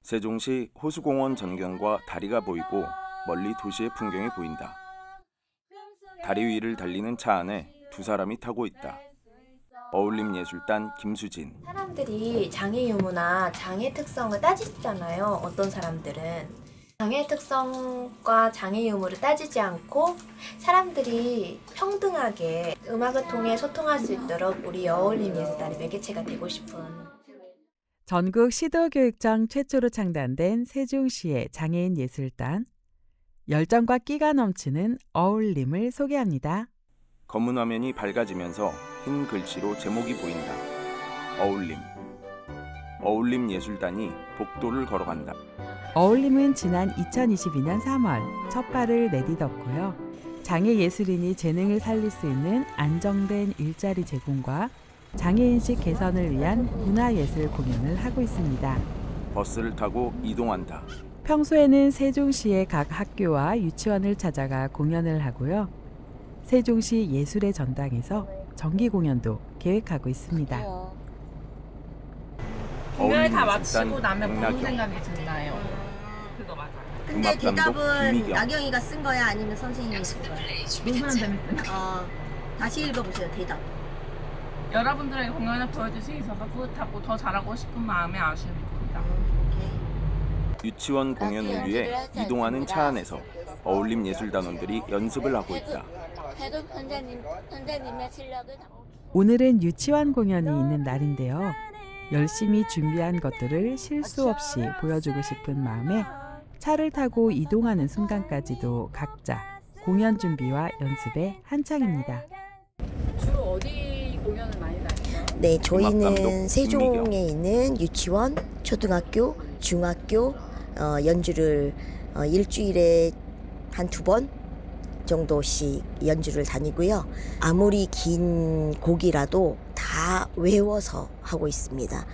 세종시 호수공원 전경과 다리가 보이고 멀리 도시의 풍경이 보인다. 다리 위를 달리는 차 안에 두 사람이 타고 있다. 어울림예술단 김수진. 사람들이 장애 유무나 장애 특성을 따지잖아요. 어떤 사람들은 장애 특성과 장애 유무를 따지지 않고 사람들이 평등하게 음악을 통해 소통할 수 있도록 우리 어울림예술단이 매개체가 되고 싶은. 전국 시도교육청 최초로 창단된 세종시의 장애인 예술단. 열정과 끼가 넘치는 어울림을 소개합니다. 검은 화면이 밝아지면서 흰 글씨로 제목이 보인다. 어울림. 어울림예술단이 복도를 걸어간다. 어울림은 지난 2022년 3월 첫 발을 내딛었고요. 장애 예술인이 재능을 살릴 수 있는 안정된 일자리 제공과 장애인식 개선을 위한 문화예술 공연을 하고 있습니다. 버스를 타고 이동한다. 평소에는 세종시의 각 학교와 유치원을 찾아가 공연을 하고요. 세종시 예술의 전당에서 정기 공연도 계획하고 있습니다. 공연을 다 마치고 어울림예술단 나면 무슨 백나경. 생각이 드나요? 그거 맞아요. 근데 음악 감독 대답은 김미경. 나경이가 쓴 거야 아니면 선생님이 쓴 거야? 누구는 재밌어요? 다시 읽어보세요 대답. 여러분들에게 공연을 보여줄 수 있어서 뿌듯하고 더 잘하고 싶은 마음에 아쉬움이 듭니다. 유치원 공연을 위해 이동하는 차 안에서 어울림예술단원들이 연습을 하고 있다. 해도 선생님의 실력을 오늘은 유치원 공연이 있는 날인데요. 열심히 준비한 것들을 실수 없이 보여주고 싶은 마음에 차를 타고 이동하는 순간까지도 각자 공연 준비와 연습에 한창입니다. 주로 어디 공연을 많이 다니세요? 네, 음악 감독 저희는 세종에 있는 유치원, 초등학교, 중학교 연주를 일주일에 한 2번 정도씩 연주를 다니고요. 아무리 긴 곡이라도 다 외워서 하고 있습니다.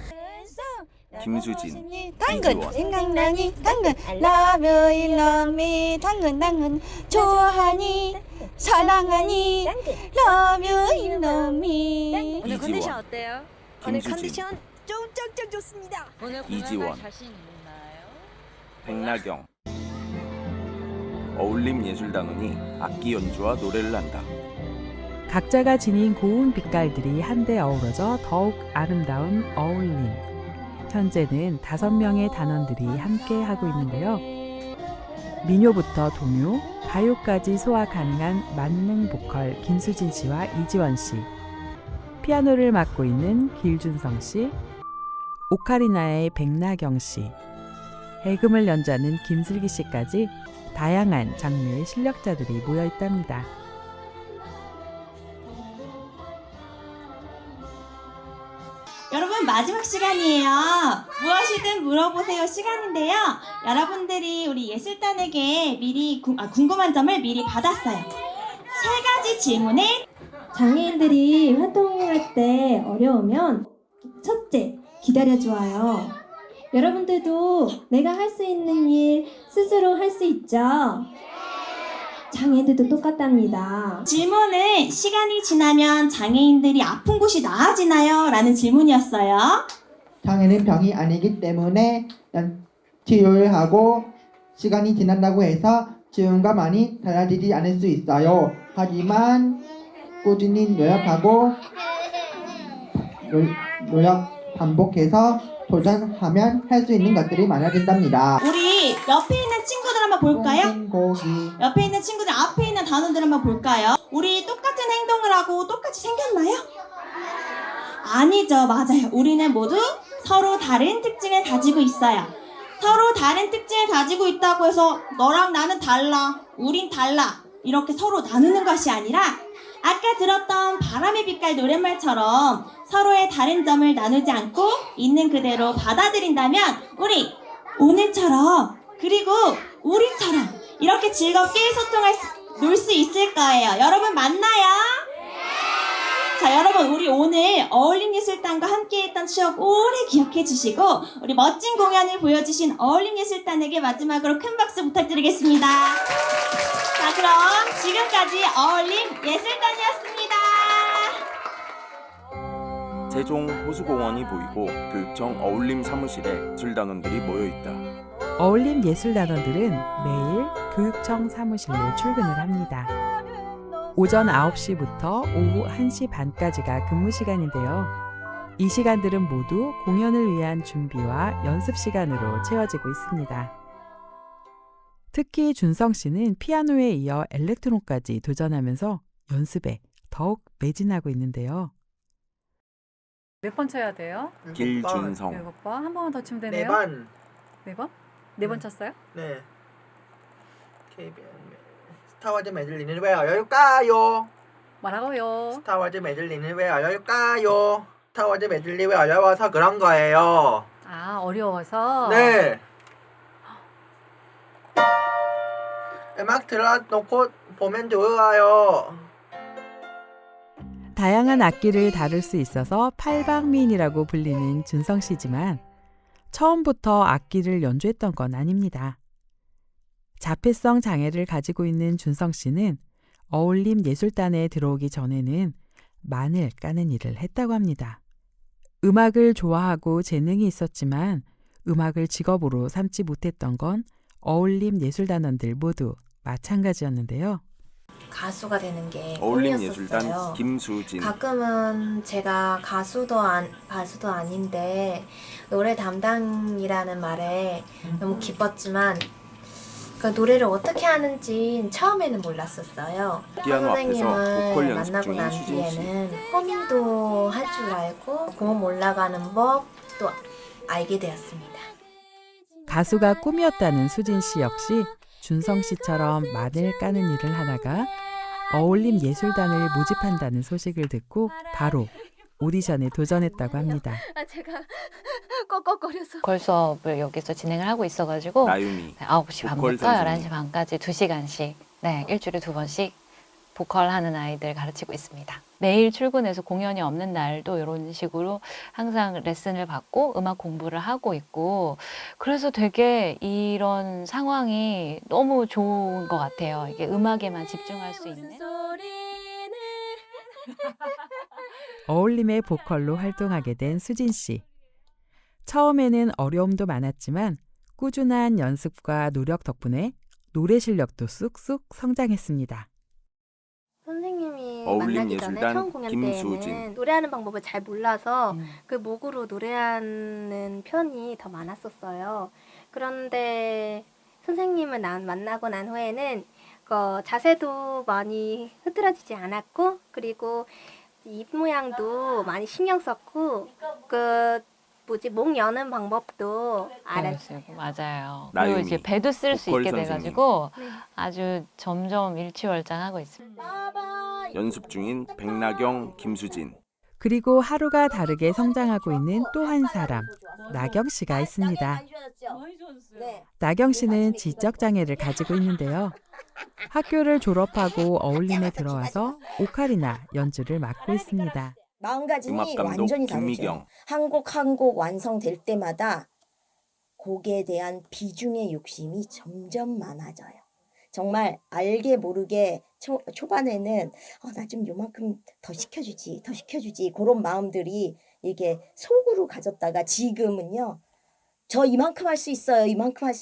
김수진, 당근 이지원. 생각나니 당근 love you love me 당근 좋아하니 사랑하니 love you love me 오늘 컨디션 어때요? 오늘 김수진, 쫑쫑쫑 좋습니다. 오늘 이지원. 자신 있나요? 백나경. 어울림예술단원이 악기 연주와 노래를 한다. 각자가 지닌 고운 빛깔들이 한데 어우러져 더욱 아름다운 어울림. 현재는 5명의 단원들이 함께 하고 있는데요. 민요부터 동요, 가요까지 소화 가능한 만능 보컬 김수진 씨와 이지원 씨, 피아노를 맡고 있는 길준성 씨, 오카리나의 백나경 씨, 해금을 연주하는 김슬기 씨까지 다양한 장르의 실력자들이 모여 있답니다. 여러분 마지막 시간이에요. 무엇이든 물어보세요 시간인데요. 여러분들이 우리 예술단에게 미리 궁금한 점을 미리 받았어요. 3가지 질문에 장애인들이 활동할 때 어려우면 첫째, 기다려주어요. 여러분들도 내가 할 수 있는 일 스스로 할 수 있죠? 장애인들도 똑같답니다. 질문은 시간이 지나면 장애인들이 아픈 곳이 나아지나요? 라는 질문이었어요. 장애는 병이 아니기 때문에 치료를 하고 시간이 지난다고 해서 지금과 많이 달라지지 않을 수 있어요. 하지만 꾸준히 노력하고 노력 반복해서 도전하면 할 수 있는 것들이 많아진답니다. 우리 옆에 있는 친구들 한번 볼까요? 고기. 옆에 있는 친구들 앞에 있는 단원들 한번 볼까요? 우리 똑같은 행동을 하고 똑같이 생겼나요? 아니죠. 맞아요. 우리는 모두 서로 다른 특징을 가지고 있어요. 서로 다른 특징을 가지고 있다고 해서 너랑 나는 달라, 우린 달라 이렇게 서로 나누는 것이 아니라 아까 들었던 바람의 빛깔 노랫말처럼 서로의 다른 점을 나누지 않고 있는 그대로 받아들인다면 우리 오늘처럼 그리고 우리처럼 이렇게 즐겁게 놀 수 있을 거예요. 여러분 맞나요? 자, 여러분 우리 오늘 어울림예술단과 함께했던 추억 오래 기억해 주시고 우리 멋진 공연을 보여주신 어울림예술단에게 마지막으로 큰 박수 부탁드리겠습니다. 자, 그럼 지금까지 어울림예술단이었습니다. 세종 호수공원이 보이고 교육청 어울림 사무실에 예술단원들이 모여 있다. 어울림 예술단원들은 매일 교육청 사무실로 출근을 합니다. 오전 9시부터 오후 1시 반까지가 근무 시간인데요. 이 시간들은 모두 공연을 위한 준비와 연습 시간으로 채워지고 있습니다. 특히 준성 씨는 피아노에 이어 엘렉트론까지 도전하면서 연습에 더욱 매진하고 있는데요. 몇 번 쳐야 돼요? 길준성. 7번. 한 번만 더 치면 되네요. 4번. 4번? 4번 쳤어요? 네. KBN 스타워즈 메들리는 왜 어려울까요? 뭐라고요? 스타워즈 메들리는 왜 어려울까요? 스타워즈 메들리 왜 어려워서 그런 거예요. 아, 어려워서? 네. 음악 틀어놓고 보면 좋아요. 다양한 악기를 다룰 수 있어서 팔방미인이라고 불리는 준성 씨지만 처음부터 악기를 연주했던 건 아닙니다. 자폐성 장애를 가지고 있는 준성 씨는 어울림 예술단에 들어오기 전에는 만을 까는 일을 했다고 합니다. 음악을 좋아하고 재능이 있었지만 음악을 직업으로 삼지 못했던 건 어울림 예술단원들 모두 마찬가지였는데요. 가수가 되는 게 어울림 꿈이었었어요. 예술단 김수진. 가끔은 제가 가수도 아닌데 노래 담당이라는 말에 너무 기뻤지만 그 노래를 어떻게 하는지 처음에는 몰랐었어요. 피아노 앞에서 선생님을 보컬 연습 만나고 중인 난 수진 씨. 뒤에는 허밍도 할 줄 알고 고음 올라가는 법도 알게 되었습니다. 가수가 꿈이었다는 수진 씨 역시 준성 씨처럼 만을 까는 일을 하다가 어울림 예술단을 모집한다는 소식을 듣고 바로 오디션에 도전했다고 합니다. 제가 꺽꺽거려서 보컬 수업을 여기서 진행을 하고 있어가지고 나유미. 9시 보컬 반부터 선생님. 11시 반까지 2시간씩 일주일에 2번씩 보컬 하는 아이들 가르치고 있습니다. 매일 출근해서 공연이 없는 날도 이런 식으로 항상 레슨을 받고 음악 공부를 하고 있고 그래서 되게 이런 상황이 너무 좋은 것 같아요. 이게 음악에만 집중할 수 있는. 어울림의 보컬로 활동하게 된 수진 씨. 처음에는 어려움도 많았지만 꾸준한 연습과 노력 덕분에 노래 실력도 쑥쑥 성장했습니다. 선생님이 어울림 만나기 전에 예술단 처음 공연 김수진. 때는 노래하는 방법을 잘 몰라서 그 목으로 노래하는 편이 더 많았었어요. 그런데 선생님을 만나고 난 후에는 자세도 많이 흐트러지지 않았고 그리고 입 모양도 많이 신경 썼고 목 여는 방법도 알았어요. 맞아요. 나유미, 그리고 이제 배도 쓸 수 보컬 있게 선생님. 돼가지고 네. 아주 점점 일취월장하고 있습니다. 연습 중인 백나경, 김수진. 그리고 하루가 다르게 성장하고 있는 또 한 사람, 나경 씨가 있습니다. 나경 씨는 지적 장애를 가지고 있는데요. 학교를 졸업하고 어울림에 들어와서 오카리나 연주를 맡고 있습니다. 마음가짐이 음악 감독 완전히 김미경. 다르죠. 한 곡 완성될 때마다 곡에 대한 비중의 욕심이 점점 많아져요. 정말 알게 모르게 초반에는 나 좀 요만큼 더 시켜주지 그런 마음들이 이게 속으로 가졌다가 지금은요. 저 이만큼 할 수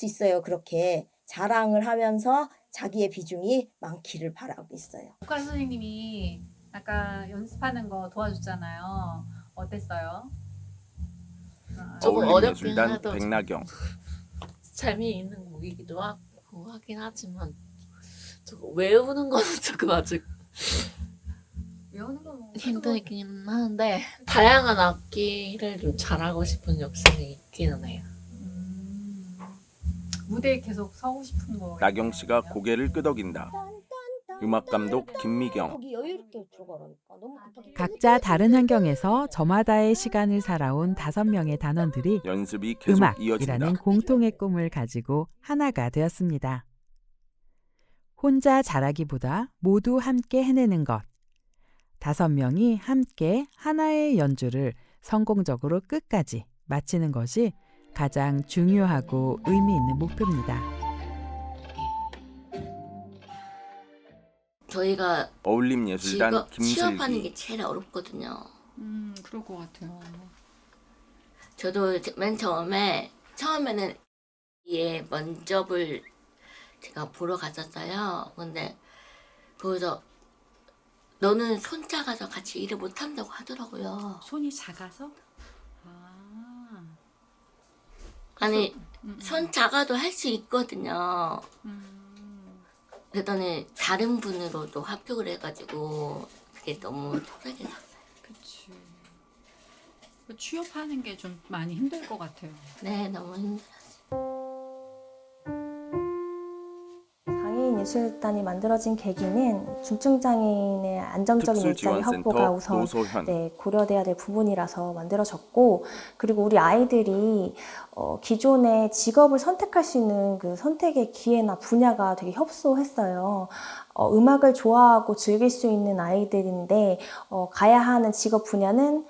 있어요. 그렇게 자랑을 하면서 자기의 비중이 많기를 바라고 있어요. 보컬 선생님이 아까 연습하는 거 도와줬잖아요. 어땠어요? 조금 어울림 어렵긴 예술단 하더라도 백나경. 재미있는 곡이기도 하고 하긴 하지만 저거 외우는 거는 조금 아직 외우는 건 힘들긴 하는데 다양한 악기를 좀 잘하고 싶은 욕심이 있기는 해요. 무대에 계속 서고 싶은 거. 나경 씨가 고개를 끄덕인다. 음악 감독 김미경. 거기 여유 있게 들어가라니까. 너무 급하게. 각자 다른 환경에서 저마다의 시간을 살아온 5명의 단원들이 연습이 계속 이어진다. 음악이라는 공통의 꿈을 가지고 하나가 되었습니다. 혼자 잘하기보다 모두 함께 해내는 것. 5명이 함께 하나의 연주를 성공적으로 끝까지 마치는 것이 가장 중요하고 의미 있는 목표입니다. 저희가 어울림 예술단 취업하는 김슬기. 게 제일 어렵거든요. 그럴 것 같아요. 저도 맨 처음에는 예 면접을 제가 보러 갔었어요. 근데 거기서 너는 손 작아서 같이 일을 못 한다고 하더라고요. 손이 작아서? 아니 손 작아도 할 수 있거든요. 그랬더니 다른 분으로도 합격을 해가지고 그게 너무 속상했었어요. 그치. 취업하는 게 좀 많이 힘들 것 같아요. 네, 너무 힘들었어요. 장애인예술단이 만들어진 계기는 중증장애인의 안정적인 일자리 확보가 우선 노소현. 고려돼야 될 부분이라서 만들어졌고, 그리고 우리 아이들이 기존의 직업을 선택할 수 있는 그 선택의 기회나 분야가 되게 협소했어요. 음악을 좋아하고 즐길 수 있는 아이들인데 가야 하는 직업 분야는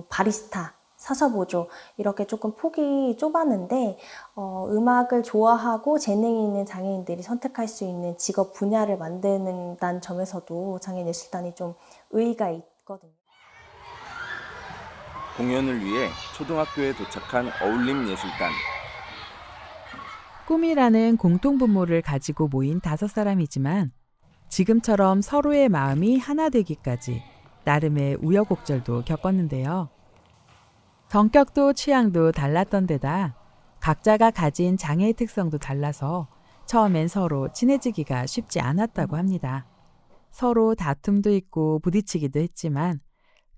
바리스타, 사서보조 이렇게 조금 폭이 좁았는데 음악을 좋아하고 재능이 있는 장애인들이 선택할 수 있는 직업 분야를 만드는 점에서도 장애인예술단이 좀 의의가 있거든요. 공연을 위해 초등학교에 도착한 어울림예술단. 꿈이라는 공통분모를 가지고 모인 5사람이지만 지금처럼 서로의 마음이 하나 되기까지 나름의 우여곡절도 겪었는데요. 성격도 취향도 달랐던 데다 각자가 가진 장애의 특성도 달라서 처음엔 서로 친해지기가 쉽지 않았다고 합니다. 서로 다툼도 있고 부딪히기도 했지만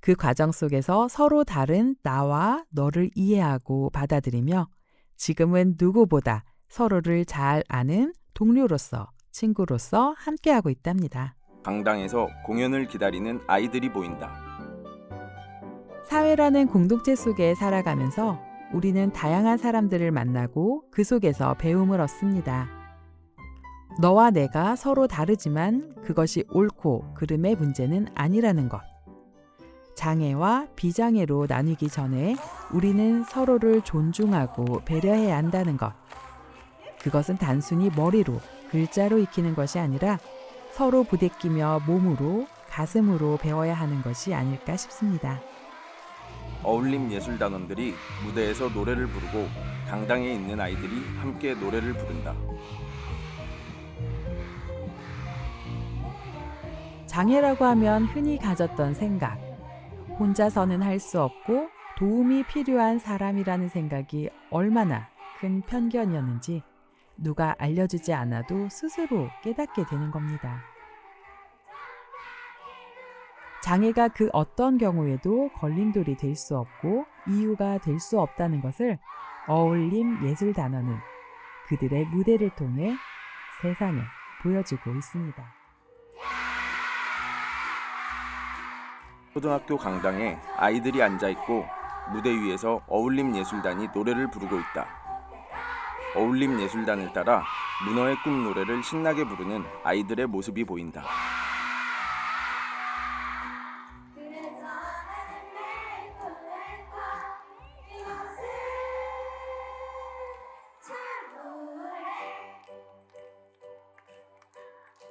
그 과정 속에서 서로 다른 나와 너를 이해하고 받아들이며 지금은 누구보다 서로를 잘 아는 동료로서, 친구로서 함께하고 있답니다. 강당에서 공연을 기다리는 아이들이 보인다. 사회라는 공동체 속에 살아가면서 우리는 다양한 사람들을 만나고 그 속에서 배움을 얻습니다. 너와 내가 서로 다르지만 그것이 옳고 그름의 문제는 아니라는 것. 장애와 비장애로 나뉘기 전에 우리는 서로를 존중하고 배려해야 한다는 것. 그것은 단순히 머리로, 글자로 익히는 것이 아니라 서로 부대끼며 몸으로, 가슴으로 배워야 하는 것이 아닐까 싶습니다. 어울림예술단원들이 무대에서 노래를 부르고 강당에 있는 아이들이 함께 노래를 부른다. 장애라고 하면 흔히 가졌던 생각, 혼자서는 할 수 없고 도움이 필요한 사람이라는 생각이 얼마나 큰 편견이었는지 누가 알려주지 않아도 스스로 깨닫게 되는 겁니다. 장애가 그 어떤 경우에도 걸림돌이 될 수 없고 이유가 될 수 없다는 것을 어울림예술단원은 그들의 무대를 통해 세상에 보여주고 있습니다. 초등학교 강당에 아이들이 앉아있고 무대 위에서 어울림예술단이 노래를 부르고 있다. 어울림예술단을 따라 문어의 꿈 노래를 신나게 부르는 아이들의 모습이 보인다.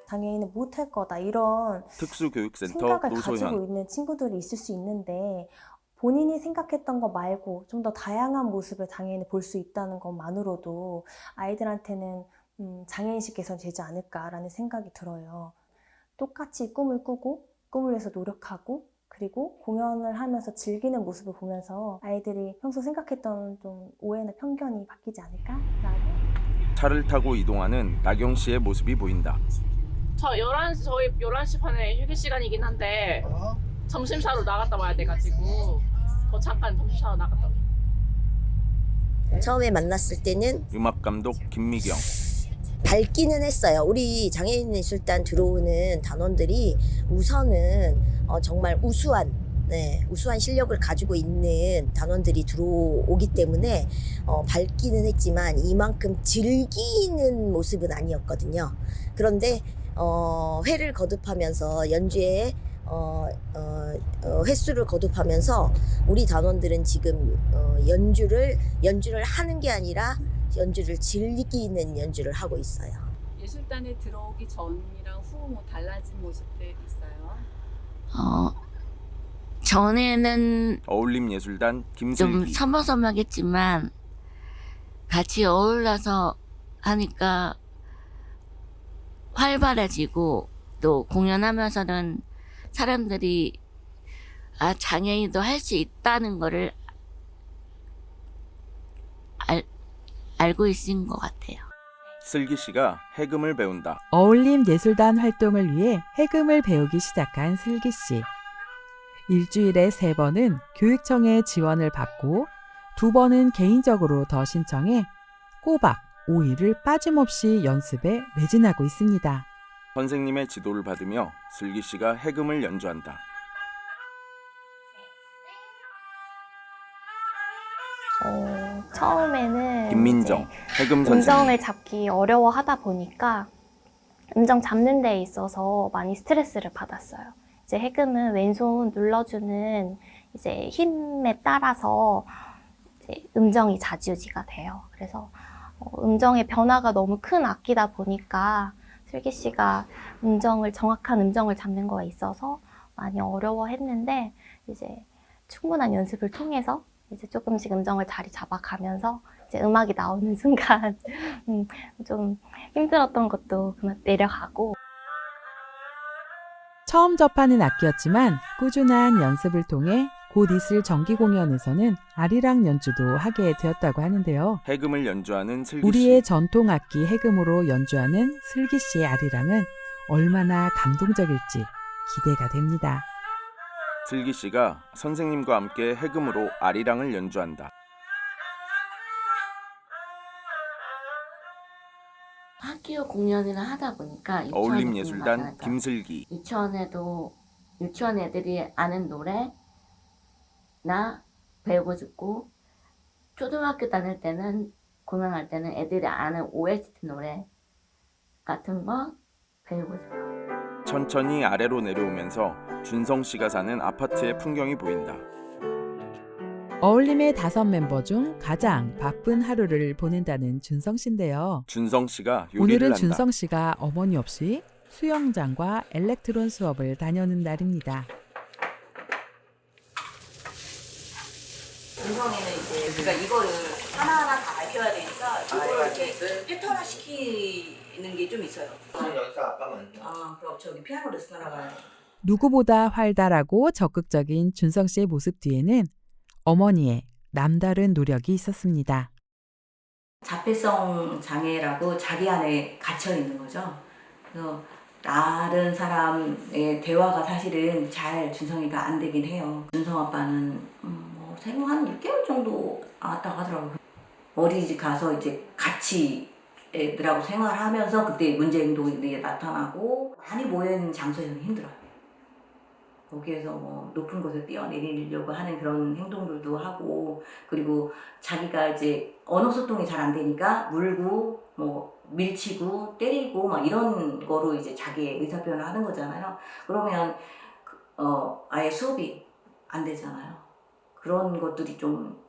장애인은 못할 거다 이런 특수교육센터 생각을 노소현. 가지고 있는 친구들이 있을 수 있는데 본인이 생각했던 것 말고 좀 더 다양한 모습을 장애인이 볼 수 있다는 것만으로도 아이들한테는 장애인식 개선되지 않을까라는 생각이 들어요. 똑같이 꿈을 꾸고 꿈을 위해서 노력하고 그리고 공연을 하면서 즐기는 모습을 보면서 아이들이 평소 생각했던 좀 오해나 편견이 바뀌지 않을까라고. 차를 타고 이동하는 나경 씨의 모습이 보인다. 저희 11시 반에 휴게 시간이긴 한데 점심 사러 나갔다 와야 돼가지고 잠깐 점심 사러 나갔다 와요. 처음에 만났을 때는 음악감독 김미경. 밝기는 했어요. 우리 장애인예술단 들어오는 단원들이 우선은 정말 우수한 실력을 가지고 있는 단원들이 들어오기 때문에 밝기는 했지만 이만큼 즐기는 모습은 아니었거든요. 그런데 회를 거듭하면서 연주에 횟수를 거듭하면서 우리 단원들은 지금 연주를 하는 게 아니라 연주를 즐기는 연주를 하고 있어요. 예술단에 들어오기 전이랑 후 뭐 달라진 모습들 있어요? 전에는 어울림예술단 좀 김슬기. 서먹서먹했지만 같이 어울려서 하니까 활발해지고 또 공연하면서는 사람들이 장애인도 할 수 있다는 거를 알고 있는 것 같아요. 슬기 씨가 해금을 배운다. 어울림 예술단 활동을 위해 해금을 배우기 시작한 슬기 씨. 일주일에 3번은 교육청의 지원을 받고 2번은 개인적으로 더 신청해 꼬박 5일을 빠짐없이 연습에 매진하고 있습니다. 선생님의 지도를 받으며 슬기 씨가 해금을 연주한다. 처음에는 김민정, 이제 해금 선생님. 음정을 잡기 어려워하다 보니까 음정 잡는 데 있어서 많이 스트레스를 받았어요. 이제 해금은 왼손 눌러주는 이제 힘에 따라서 이제 음정이 좌지우지가 돼요. 그래서 음정의 변화가 너무 큰 악기다 보니까 슬기 씨가 정확한 음정을 잡는 거에 있어서 많이 어려워했는데 이제 충분한 연습을 통해서 이제 조금씩 음정을 자리 잡아가면서 이제 음악이 나오는 순간 좀 힘들었던 것도 그만 내려가고. 처음 접하는 악기였지만 꾸준한 연습을 통해 곧 있을 정기 공연에서는 아리랑 연주도 하게 되었다고 하는데요. 해금을 연주하는 슬기 우리의 씨. 전통 악기 해금으로 연주하는 슬기 씨의 아리랑은 얼마나 감동적일지 기대가 됩니다. 슬기 씨가 선생님과 함께 해금으로 아리랑을 연주한다. 학교 공연을 하다 보니까 어울림예술단 김슬기. 유치원 애들이 아는 노래나 배우고 싶고, 초등학교 다닐 때는 공연할 때는 애들이 아는 OST 노래 같은 거 배우고 싶어요. 천천히 아래로 내려오면서 준성 씨가 사는 아파트의 풍경이 보인다. 어울림의 5멤버 중 가장 바쁜 하루를 보낸다는 준성 씨인데요. 준성 씨가 요리를 오늘은 한다. 준성 씨가 어머니 없이 수영장과 엘렉트론 수업을 다녀오는 날입니다. 준성이는 이제 우리가 이거를 하나하나 다 알려야 되니까 이거를 이렇게 패턴화 시키는 게 좀 있어요. 여기서 아빠만. 그럼 저기 피아노 레슨 하러 가야 돼. 누구보다 활달하고 적극적인 준성 씨의 모습 뒤에는 어머니의 남다른 노력이 있었습니다. 자폐성 장애라고 자기 안에 갇혀 있는 거죠. 그래서 다른 사람의 대화가 사실은 잘 준성이가 안 되긴 해요. 준성 아빠는 생후 한 6개월 정도 나왔다고 하더라고요. 어린이집 가서 이제 같이 애들하고 생활하면서 그때 문제 행동이 나타나고 많이 모여있는 장소에서는 힘들어요. 거기에서 뭐 높은 곳에 뛰어내리려고 하는 그런 행동들도 하고, 그리고 자기가 이제 언어 소통이 잘 안 되니까 물고 뭐 밀치고 때리고 막 이런 거로 이제 자기의 의사 표현을 하는 거잖아요. 그러면 아예 수업이 안 되잖아요. 그런 것들이 좀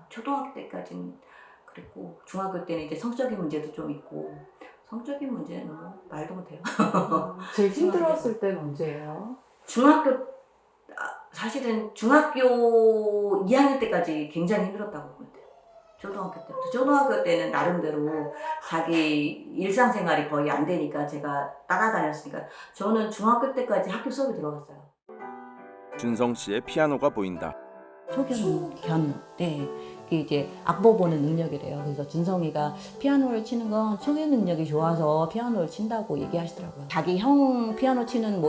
초등학교 때까지는 그랬고, 중학교 때는 이제 성적인 문제도 좀 있고. 성적인 문제는 뭐 말도 못해요. 제일 힘들었을 때는 언제예요? 사실은 중학교 2학년 때까지 굉장히 힘들었다고 보면 돼요. 초등학교 때부터. 초등학교 때는 나름대로 자기 일상생활이 거의 안 되니까 제가 따라다녔으니까 저는 중학교 때까지 학교 수업에 들어갔어요. 준성 씨의 피아노가 보인다. 소견 때 그게 이제 악보 보는 능력이래요. 그래서 준성이가 피아노를 치는 건 소견 능력이 좋아서 피아노를 친다고 얘기하시더라고요. 자기 형 피아노 치는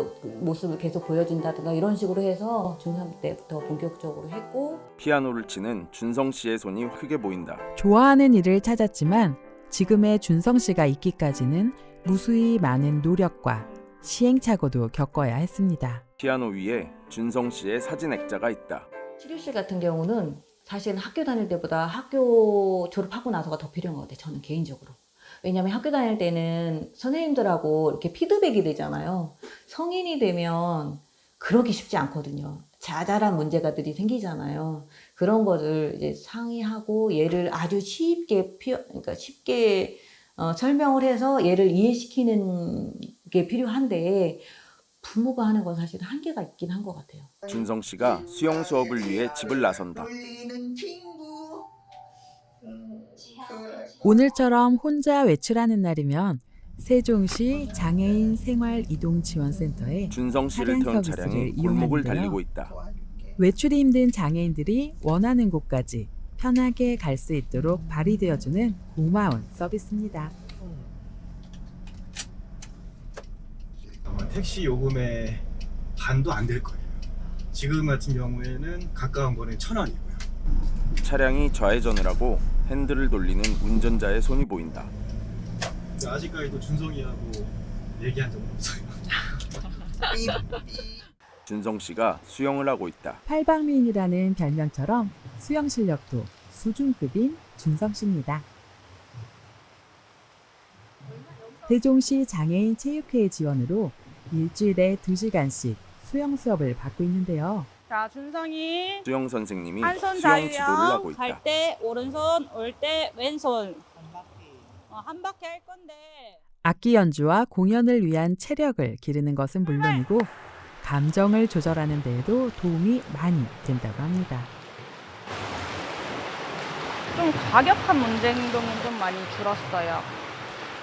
모습을 계속 보여준다든가 이런 식으로 해서 중3 때부터 본격적으로 했고. 피아노를 치는 준성 씨의 손이 크게 보인다. 좋아하는 일을 찾았지만 지금의 준성 씨가 있기까지는 무수히 많은 노력과 시행착오도 겪어야 했습니다. 피아노 위에 준성 씨의 사진 액자가 있다. 치료실 같은 경우는 사실은 학교 다닐 때보다 학교 졸업하고 나서가 더 필요한 것 같아요. 저는 개인적으로. 왜냐하면 학교 다닐 때는 선생님들하고 이렇게 피드백이 되잖아요. 성인이 되면 그러기 쉽지 않거든요. 자잘한 문제가들이 생기잖아요. 그런 것을 이제 상의하고 얘를 아주 쉽게 설명을 해서 얘를 이해시키는 게 필요한데 부모가 하는 건 사실 한계가 있긴 한 것 같아요. 준성 씨가 수영 수업을 위해 집을 나선다. 오늘처럼 혼자 외출하는 날이면 세종시 장애인 생활이동지원센터에 준성 씨를 차량 태운 서비스를 차량이 골목을 이용하는데요. 달리고 있다. 외출이 힘든 장애인들이 원하는 곳까지 편하게 갈 수 있도록 발휘되어주는 고마운 서비스입니다. 아마 택시 요금의 반도 안 될 거예요. 지금 같은 경우에는 가까운 거는 1,000원이고요. 차량이 좌회전을 하고 핸들을 돌리는 운전자의 손이 보인다. 아직까지도 준성이하고 얘기한 적은 없어요. 준성 씨가 수영을 하고 있다. 팔방미인이라는 별명처럼 수영 실력도 수준급인 준성 씨입니다. 세종시 장애인 체육회의 지원으로 일주일에 2시간씩 수영 수업을 받고 있는데요. 자, 준성이 수영 선생님이 한 손 수영 지도를 하고 자유형. 있다. 갈 때 오른손, 올 때 왼손. 한 바퀴 할 건데. 악기 연주와 공연을 위한 체력을 기르는 것은 물론이고 감정을 조절하는 데에도 도움이 많이 된다고 합니다. 좀 과격한 문제 행동이 좀 많이 줄었어요.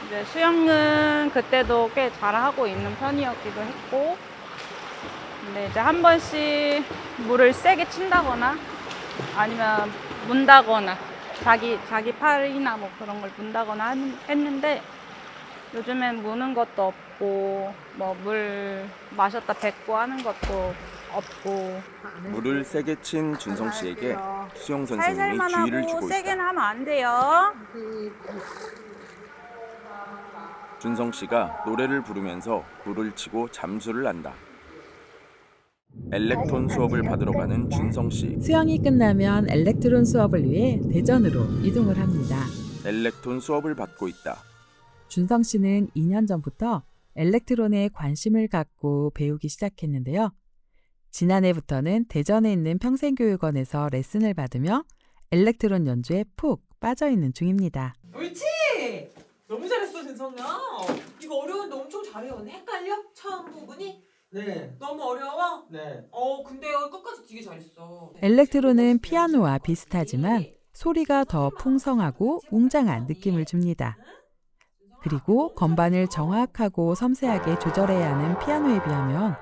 이제 수영은 그때도 꽤 잘하고 있는 편이었기도 했고, 근데 이제 한 번씩 물을 세게 친다거나 아니면 문다거나 자기 팔이나 뭐 그런 걸 문다거나 했는데 요즘엔 무는 것도 없고 뭐 물 마셨다 뱉고 하는 것도 없고. 물을 세게 친 준성 씨에게 수영 선생님이 살살만 주의를 하고 주고 세게는 있다. 하면 안 돼요. 준성 씨가 노래를 부르면서 물을 치고 잠수를 한다. 엘렉톤 수업을 받으러 가는 준성 씨. 수영이 끝나면 엘렉트론 수업을 위해 대전으로 이동을 합니다. 엘렉톤 수업을 받고 있다. 준성 씨는 2년 전부터 엘렉트론에 관심을 갖고 배우기 시작했는데요. 지난해부터는 대전에 있는 평생교육원에서 레슨을 받으며 엘렉트론 연주에 푹 빠져 있는 중입니다. 옳지! 너무 잘했어, 준성아. 이거 어려운데 엄청 잘해. 언니 헷갈려? 처음 부분이? 네. 너무 어려워? 네. 근데 끝까지 되게 잘했어. 엘렉트론은 피아노와 비슷하지만 소리가 더 풍성하고 웅장한 느낌을 줍니다. 그리고 건반을 정확하고 섬세하게 조절해야 하는 피아노에 비하면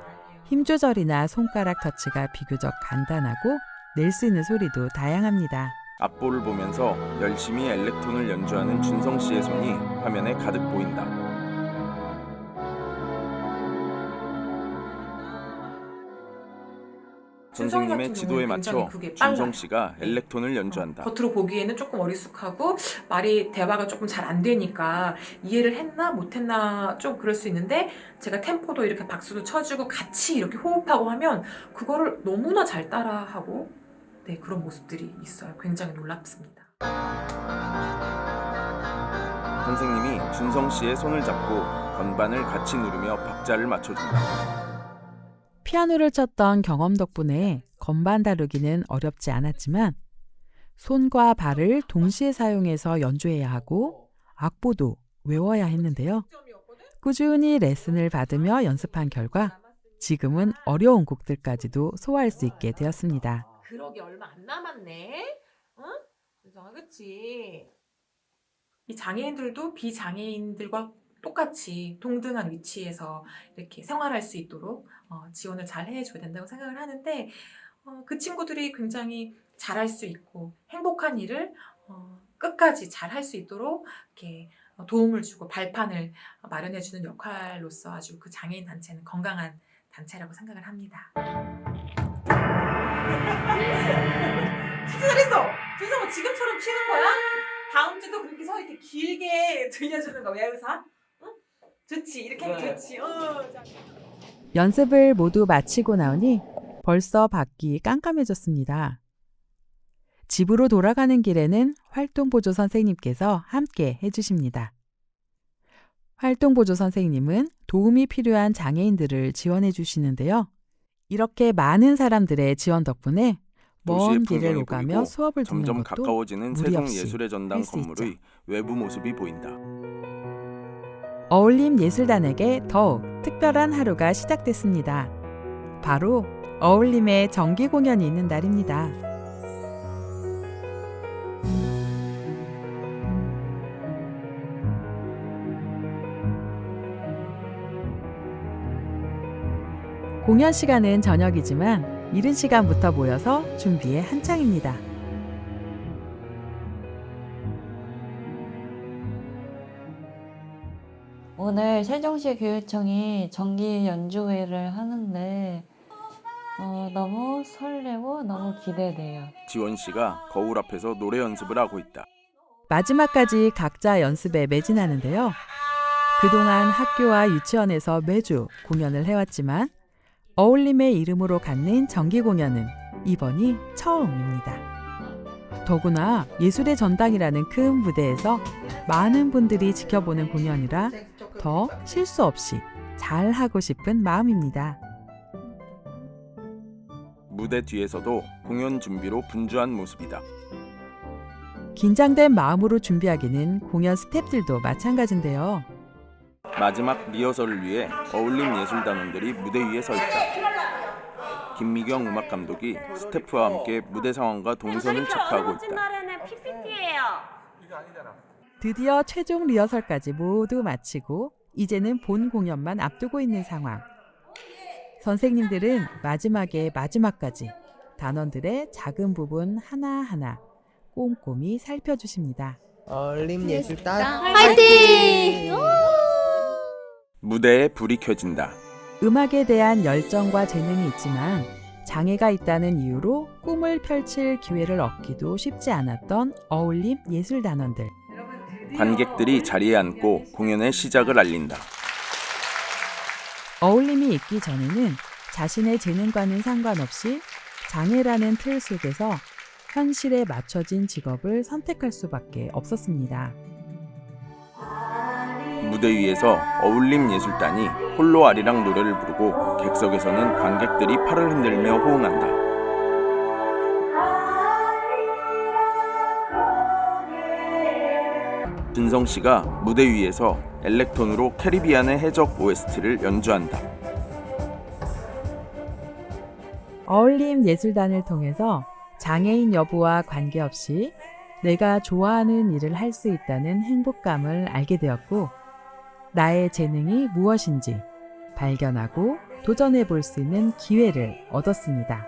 힘 조절이나 손가락 터치가 비교적 간단하고 낼 수 있는 소리도 다양합니다. 앞볼을 보면서 열심히 엘렉톤을 연주하는 준성 씨의 손이 화면에 가득 보인다. 선생님의 지도에 맞춰 준성 씨가 엘렉톤을 연주한다. 겉으로 보기에는 조금 어리숙하고 말이 대화가 조금 잘 안 되니까 이해를 했나 못했나 좀 그럴 수 있는데 제가 템포도 이렇게 박수도 쳐주고 같이 이렇게 호흡하고 하면 그거를 너무나 잘 따라하고 네, 그런 모습들이 있어요. 굉장히 놀랍습니다. 선생님이 준성 씨의 손을 잡고 건반을 같이 누르며 박자를 맞춰준다. 피아노를 쳤던 경험 덕분에 건반 다루기는 어렵지 않았지만 손과 발을 동시에 사용해서 연주해야 하고 악보도 외워야 했는데요. 꾸준히 레슨을 받으며 연습한 결과 지금은 어려운 곡들까지도 소화할 수 있게 되었습니다. 그러기 얼마 안 남았네. 응? 준성아, 그치? 이 장애인들도 비장애인들과 똑같이 동등한 위치에서 이렇게 생활할 수 있도록 지원을 잘 해줘야 된다고 생각을 하는데 그 친구들이 굉장히 잘할 수 있고 행복한 일을 끝까지 잘할 수 있도록 이렇게 도움을 주고 발판을 마련해주는 역할로서 아주 그 장애인 단체는 건강한 단체라고 생각을 합니다. 진짜 잘했어! 준성아, 지금처럼 치는 거야? 다음 주도 그렇게 서 이렇게 길게 들려주는 거. 왜 의사? 응? 좋지. 이렇게 하면 좋지. 연습을 모두 마치고 나오니 벌써 밖이 깜깜해졌습니다. 집으로 돌아가는 길에는 활동보조 선생님께서 함께 해주십니다. 활동보조 선생님은 도움이 필요한 장애인들을 지원해 주시는데요. 이렇게 많은 사람들의 지원 덕분에 먼 길을 오가며 수업을 듣는 점점 것도 가까워지는 무리 없이 세종예술의 전당 할수 건물의 있죠. 외부 모습이 보인다. 어울림 예술단에게 더욱 특별한 하루가 시작됐습니다. 바로 어울림의 정기 공연이 있는 날입니다. 공연 시간은 저녁이지만 이른 시간부터 모여서 준비에 한창입니다. 오늘 세종시 교육청이 정기 연주회를 하는데 너무 설레고 너무 기대돼요. 지원 씨가 거울 앞에서 노래 연습을 하고 있다. 마지막까지 각자 연습에 매진하는데요. 그동안 학교와 유치원에서 매주 공연을 해왔지만 어울림의 이름으로 갖는 정기 공연은 이번이 처음입니다. 더구나 예술의 전당이라는 큰 무대에서 많은 분들이 지켜보는 공연이라 더 실수 없이 잘 하고 싶은 마음입니다. 무대 뒤에서도 공연 준비로 분주한 모습이다. 긴장된 마음으로 준비하기는 공연 스태프들도 마찬가지인데요. 마지막 리허설을 위해 어울림 예술단원들이 무대 위에 서 있다. 김미경 음악 감독이 스태프와 함께 무대 상황과 동선을 체크하고 있다. 드디어 최종 리허설까지 모두 마치고 이제는 본 공연만 앞두고 있는 상황. 선생님들은 마지막까지 단원들의 작은 부분 하나하나 꼼꼼히 살펴주십니다. 어울림 예술단 화이팅! 무대에 불이 켜진다. 음악에 대한 열정과 재능이 있지만 장애가 있다는 이유로 꿈을 펼칠 기회를 얻기도 쉽지 않았던 어울림 예술단원들. 관객들이 자리에 앉고 공연의 시작을 알린다. 어울림이 있기 전에는 자신의 재능과는 상관없이 장애라는 틀 속에서 현실에 맞춰진 직업을 선택할 수밖에 없었습니다. 무대 위에서 어울림 예술단이 홀로 아리랑 노래를 부르고 객석에서는 관객들이 팔을 흔들며 호응한다. 준성 씨가 무대 위에서 엘렉톤으로 캐리비안의 해적 OST를 연주한다. 어울림 예술단을 통해서 장애인 여부와 관계없이 내가 좋아하는 일을 할 수 있다는 행복감을 알게 되었고 나의 재능이 무엇인지 발견하고 도전해 볼 수 있는 기회를 얻었습니다.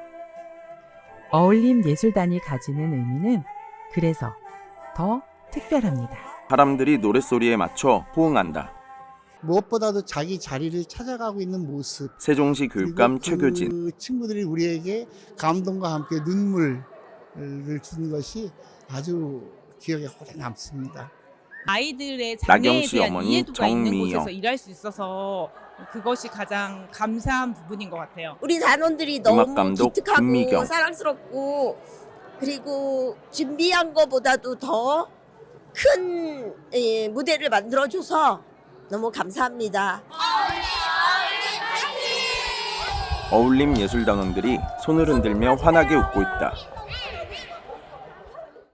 어울림 예술단이 가지는 의미는 그래서 더 특별합니다. 사람들이 노랫소리에 맞춰 호응한다. 무엇보다도 자기 자리를 찾아가고 있는 모습. 세종시 교육감 그 최교진. 친구들이 우리에게 감동과 함께 눈물을 주는 것이 아주 기억에 오래 남습니다. 아이들의 장애에 나경씨 대한 어머니 이해도가 있는 정미영. 곳에서 일할 수 있어서 그것이 가장 감사한 부분인 것 같아요. 우리 단원들이 음악 너무 감독 기특하고 김미경. 사랑스럽고 그리고 준비한 것보다도 더 큰 무대를 만들어줘서 너무 감사합니다. 어울림 예술단원들이 손을 흔들며 환하게 웃고 있다.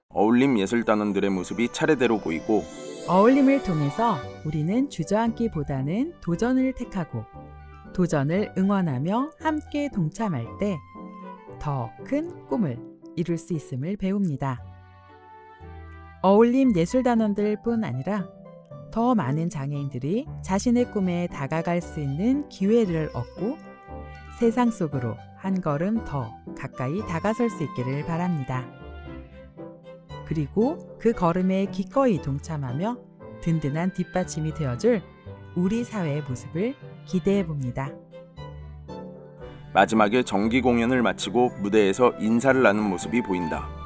어울림 예술단원들의 모습이 차례대로 보이고 어울림을 통해서 우리는 주저앉기보다는 도전을 택하고 도전을 응원하며 함께 동참할 때 더 큰 꿈을 이룰 수 있음을 배웁니다. 어울림 예술단원들 뿐 아니라 더 많은 장애인들이 자신의 꿈에 다가갈 수 있는 기회를 얻고 세상 속으로 한 걸음 더 가까이 다가설 수 있기를 바랍니다. 그리고 그 걸음에 기꺼이 동참하며 든든한 뒷받침이 되어줄 우리 사회의 모습을 기대해 봅니다. 마지막에 정기 공연을 마치고 무대에서 인사를 나눈 모습이 보인다.